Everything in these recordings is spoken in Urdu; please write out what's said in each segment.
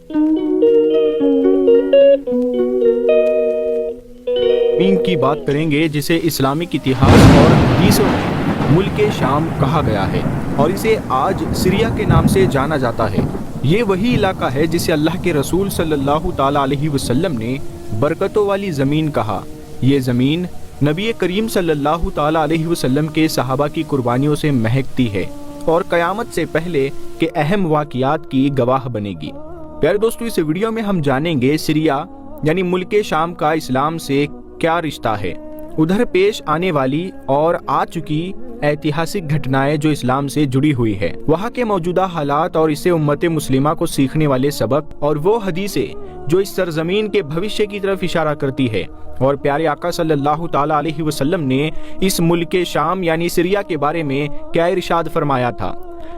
زمین کی بات کریں گے جسے اسلامک اتہاس اور حدیثوں میں ملک شام کہا گیا ہے اور اسے آج سیریا کے نام سے جانا جاتا ہے۔ یہ وہی علاقہ ہے جسے اللہ کے رسول صلی اللہ تعالیٰ علیہ وسلم نے برکتوں والی زمین کہا۔ یہ زمین نبی کریم صلی اللہ تعالیٰ علیہ وسلم کے صحابہ کی قربانیوں سے مہکتی ہے اور قیامت سے پہلے کے اہم واقعات کی گواہ بنے گی۔ پیارے دوستو، اس ویڈیو میں ہم جانیں گے سیریا یعنی ملک شام کا اسلام سے کیا رشتہ ہے، ادھر پیش آنے والی اور آ چکی ایتہاسک گھٹنائیں جو اسلام سے جڑی ہوئی ہے، وہاں کے موجودہ حالات اور اسے امت مسلمہ کو سیکھنے والے سبق، اور وہ حدیثیں جو اس سرزمین کے بھوشیہ کی طرف اشارہ کرتی ہے، اور پیارے آقا صلی اللہ تعالیٰ علیہ وسلم نے اس ملک شام یعنی سیریا کے بارے میں کیا ارشاد فرمایا تھا۔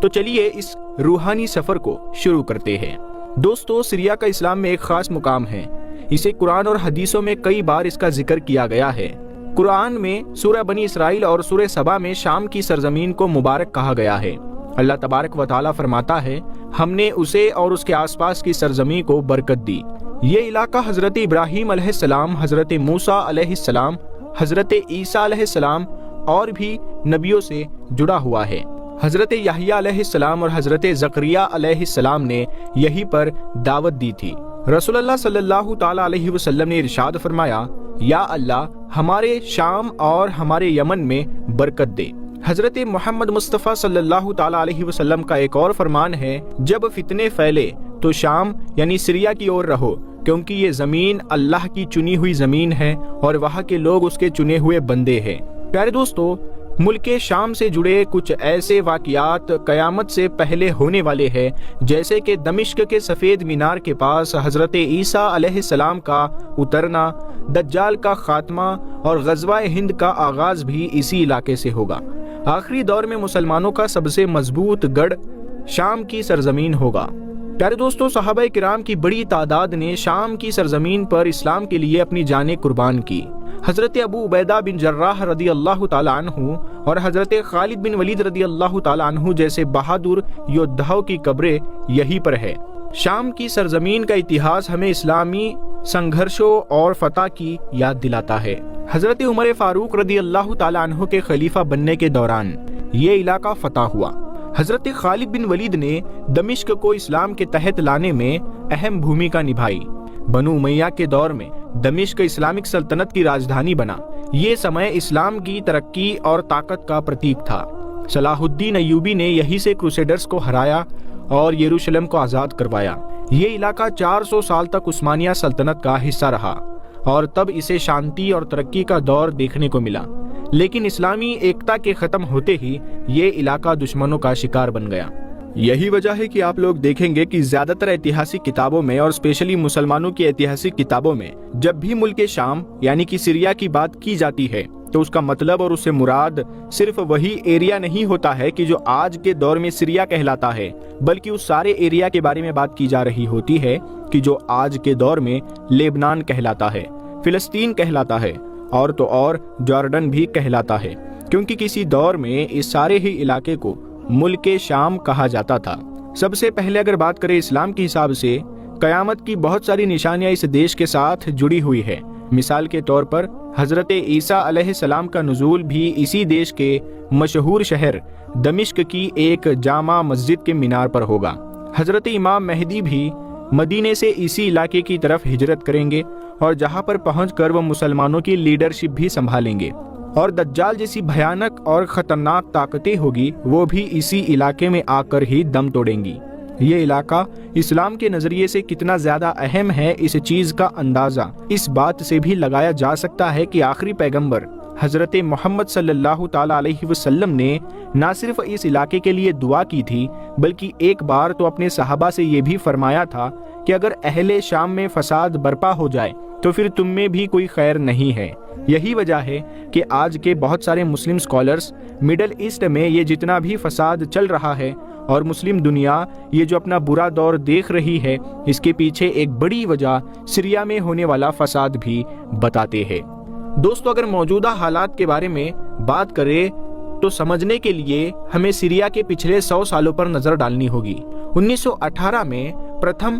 تو چلیے اس روحانی سفر کو شروع کرتے ہیں۔ دوستو، سیریا کا اسلام میں ایک خاص مقام ہے۔ اسے قرآن اور حدیثوں میں کئی بار اس کا ذکر کیا گیا ہے۔ قرآن میں سورہ بنی اسرائیل اور سورہ سبا میں شام کی سرزمین کو مبارک کہا گیا ہے۔ اللہ تبارک و تعالیٰ فرماتا ہے، ہم نے اسے اور اس کے آس پاس کی سرزمین کو برکت دی۔ یہ علاقہ حضرت ابراہیم علیہ السلام، حضرت موسیٰ علیہ السلام، حضرت عیسیٰ علیہ السلام اور بھی نبیوں سے جڑا ہوا ہے۔ حضرت یحییٰ علیہ السلام اور حضرت زکریا علیہ السلام نے یہی پر دعوت دی تھی۔ رسول اللہ صلی اللہ تعالیٰ علیہ وسلم نے ارشاد فرمایا، یا اللہ ہمارے شام اور ہمارے یمن میں برکت دے۔ حضرت محمد مصطفیٰ صلی اللہ تعالیٰ علیہ وسلم کا ایک اور فرمان ہے، جب فتنے پھیلے تو شام یعنی سیریا کی اور رہو، کیونکہ یہ زمین اللہ کی چنی ہوئی زمین ہے اور وہاں کے لوگ اس کے چنے ہوئے بندے ہیں۔ پیارے دوستو، ملک شام سے جڑے کچھ ایسے واقعات قیامت سے پہلے ہونے والے ہیں، جیسے کہ دمشق کے سفید مینار کے پاس حضرت عیسیٰ علیہ السلام کا اترنا، دجال کا خاتمہ اور غزوہ ہند کا آغاز بھی اسی علاقے سے ہوگا۔ آخری دور میں مسلمانوں کا سب سے مضبوط گڑھ شام کی سرزمین ہوگا۔ پیارے دوستو، صحابہ کرام کی بڑی تعداد نے شام کی سرزمین پر اسلام کے لیے اپنی جانیں قربان کی۔ حضرت ابو عبیدہ بن جراح رضی اللہ تعالیٰ عنہ اور حضرت خالد بن ولید رضی اللہ تعالیٰ عنہ جیسے بہادر یودھاؤں کی قبریں یہی پر ہے۔ شام کی سرزمین کا اتہاس ہمیں اسلامی سنگھرشوں اور فتح کی یاد دلاتا ہے۔ حضرت عمر فاروق رضی اللہ تعالیٰ عنہ کے خلیفہ بننے کے دوران یہ علاقہ فتح ہوا۔ حضرت خالد بن ولید نے دمشق کو اسلام کے تحت لانے میں اہم بھومکا نبھائی۔ بنو امیہ کے دور میں دمشق اسلامک سلطنت کی راجدھانی بنا۔ یہ سمے اسلام کی ترقی اور طاقت کا پرتیک تھا۔ صلاح الدین ایوبی نے یہی سے کروسیڈرز کو ہرایا اور یروشلم کو آزاد کروایا۔ یہ علاقہ 400 سال تک عثمانیہ سلطنت کا حصہ رہا اور تب اسے شانتی اور ترقی کا دور دیکھنے کو ملا، لیکن اسلامی ایکتا کے ختم ہوتے ہی یہ علاقہ دشمنوں کا شکار بن گیا۔ یہی وجہ ہے کہ آپ لوگ دیکھیں گے کہ زیادہ تر ایتہاسک کتابوں میں اور اسپیشلی مسلمانوں کی ایتہاسک کتابوں میں جب بھی ملک شام یعنی کہ سیریا کی بات کی جاتی ہے تو اس کا مطلب اور اس سے مراد صرف وہی ایریا نہیں ہوتا ہے کہ جو آج کے دور میں سیریا کہلاتا ہے، بلکہ اس سارے ایریا کے بارے میں بات کی جا رہی ہوتی ہے کہ جو آج کے دور میں لیبنان کہلاتا ہے، فلسطین کہلاتا ہے اور تو اور جارڈن بھی کہلاتا ہے، کیونکہ کسی دور میں اس سارے ہی علاقے کو ملک شام کہا جاتا تھا۔ سب سے پہلے اگر بات کریں اسلام کے حساب سے، قیامت کی بہت ساری نشانیاں اس دیش کے ساتھ جڑی ہوئی ہے۔ مثال کے طور پر حضرت عیسیٰ علیہ السلام کا نزول بھی اسی دیش کے مشہور شہر دمشق کی ایک جامع مسجد کے مینار پر ہوگا۔ حضرت امام مہدی بھی مدینے سے اسی علاقے کی طرف ہجرت کریں گے اور جہاں پر پہنچ کر وہ مسلمانوں کی لیڈرشپ بھی سنبھالیں گے، اور دجال جیسی بھیانک اور خطرناک طاقتیں ہوگی وہ بھی اسی علاقے میں آ کر ہی دم توڑیں گی۔ یہ علاقہ اسلام کے نظریے سے کتنا زیادہ اہم ہے، اس چیز کا اندازہ اس بات سے بھی لگایا جا سکتا ہے کہ آخری پیغمبر حضرت محمد صلی اللہ تعالیٰ علیہ وسلم نے نہ صرف اس علاقے کے لیے دعا کی تھی، بلکہ ایک بار تو اپنے صحابہ سے یہ بھی فرمایا تھا کہ اگر اہل شام میں فساد برپا ہو جائے تو پھر تم میں بھی کوئی خیر نہیں ہے۔ یہی وجہ ہے کہ آج کے بہت سارے مسلم اسکالرز مڈل ایسٹ میں یہ جتنا بھی فساد چل رہا ہے اور مسلم دنیا یہ جو اپنا برا دور دیکھ رہی ہے، اس کے پیچھے ایک بڑی وجہ سیریا میں ہونے والا فساد بھی بتاتے ہیں۔ دوستو، اگر موجودہ حالات کے بارے میں بات کریں تو سمجھنے کے لیے ہمیں سیریا کے پچھلے 100 سالوں پر نظر ڈالنی ہوگی۔ 1918 میں پرتھم